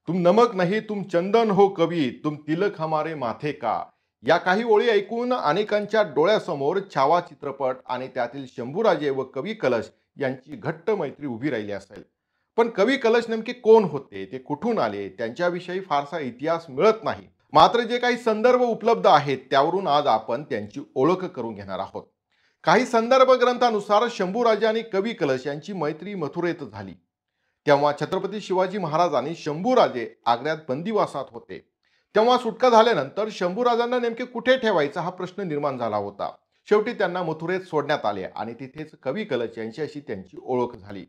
तुम नमक नहीं तुम चंदन हो कवी, तुम तिलक हमारे माथे का. या काही ओळी ऐकून अनेकांच्या डोळ्यासमोर छावा चित्रपट आणि त्यातील शंभूराजे व कवी कलश यांची घट्ट मैत्री उभी राहिली असेल. पण कवी कलश नेमके कोण होते, ते कुठून आले, त्यांच्याविषयी फारसा इतिहास मिळत नाही. मात्र जे काही संदर्भ उपलब्ध आहेत त्यावरून आज आपण त्यांची ओळख करून घेणार आहोत. काही संदर्भ ग्रंथानुसार शंभूराजे आणि कवी कलश यांची मैत्री मथुरेत झाली. तेव्हा छत्रपती शिवाजी महाराजांनी शंभूराजे आग्र्यात बंदिवासात होते. तेव्हा सुटका झाल्यानंतर शंभूराजांना नेमके कुठे ठेवायचा हा प्रश्न निर्माण झाला होता. शेवटी त्यांना मथुरेत सोडण्यात आले आणि तिथेच कवी कलश यांच्याशी त्यांची ओळख झाली.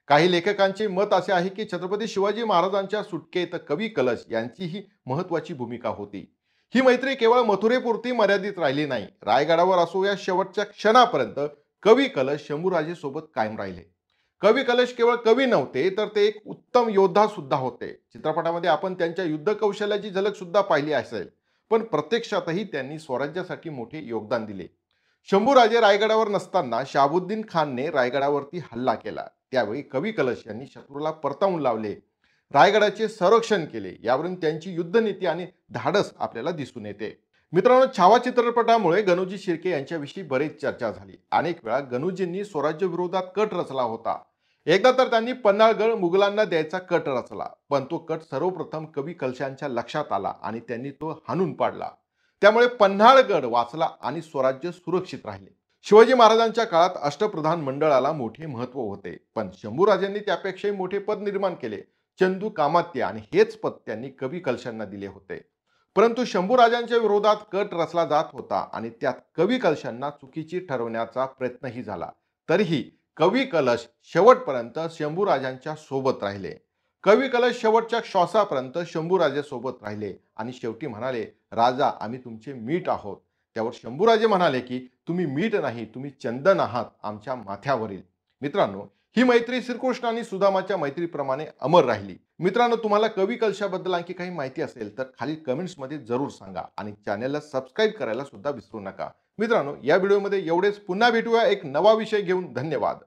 काही लेखकांचे मत असे आहे की छत्रपती शिवाजी महाराजांच्या सुटकेत कवी कलश यांचीही महत्वाची भूमिका होती. ही मैत्री केवळ मथुरेपुरती मर्यादित राहिली नाही. रायगडावर असो या शेवटच्या क्षणापर्यंत कवी कलश शंभूराजे सोबत कायम राहिले. कवी कलश केवळ कवी नव्हते, तर ते एक उत्तम योद्धा सुद्धा होते. चित्रपटामध्ये आपण त्यांच्या युद्ध कौशल्याची झलक सुद्धा पाहिली असेल, पण प्रत्यक्षातही त्यांनी स्वराज्यासाठी मोठे योगदान दिले. शंभूराजे रायगडावर नसताना शहाबुद्दीन खानने रायगडावरती हल्ला केला. त्यावेळी कवी कलश यांनी शत्रूला परतावून लावले, रायगडाचे संरक्षण केले. यावरून त्यांची युद्धनीती आणि धाडस आपल्याला दिसून येते. मित्रांनो, छावा चित्रपटामुळे गणोजी शिर्के यांच्याविषयी बरेच चर्चा झाली. अनेक वेळा गणोजींनी स्वराज्य विरोधात कट रचला होता. एकदा तर त्यांनी पन्हाळगड मुघलांना द्यायचा कट रचला, पण तो कट सर्वप्रथम कवी कलशांच्या लक्षात आला आणि त्यांनी तो हाणून पाडला. त्यामुळे पन्हाळगड वाचला आणि स्वराज्य सुरक्षित राहिले. शिवाजी महाराजांच्या काळात अष्टप्रधान मंडळाला मोठे महत्व होते, पण शंभूराजांनी त्यापेक्षाही मोठे पद निर्माण केले. चंदू कामात्या, आणि हेच पद त्यांनी कवी कलशांना दिले होते. परंतु शंभूराजांच्या विरोधात कट रचला जात होता आणि त्यात कवी कलशांना चुकीची ठरवण्याचा प्रयत्नही झाला. तरीही कवी कलश शेवटपर्यंत शंभूराजांच्या सोबत राहिले. कवी कलश शेवटच्या श्वासापर्यंत शंभूराजे सोबत राहिले आणि शेवटी म्हणाले, राजा आम्ही तुमचे मीठ आहोत. त्यावर शंभूराजे म्हणाले की तुम्ही मीठ नाही, तुम्ही चंदन आहात आमच्या माथ्यावरील. मित्रांनो, ही मैत्री श्रीकृष्ण आणि सुदामाच्या मैत्रीप्रमाणे अमर राहिली. मित्रांनो, तुम्हाला कवी कलशाबद्दल आणखी काही माहिती असेल तर खाली कमेंट्समध्ये जरूर सांगा आणि चॅनलला सबस्क्राईब करायला सुद्धा विसरू नका. मित्रांनो, या व्हिडिओमध्ये एवढेच. पुन्हा भेटूया एक नवा विषय घेऊन. धन्यवाद.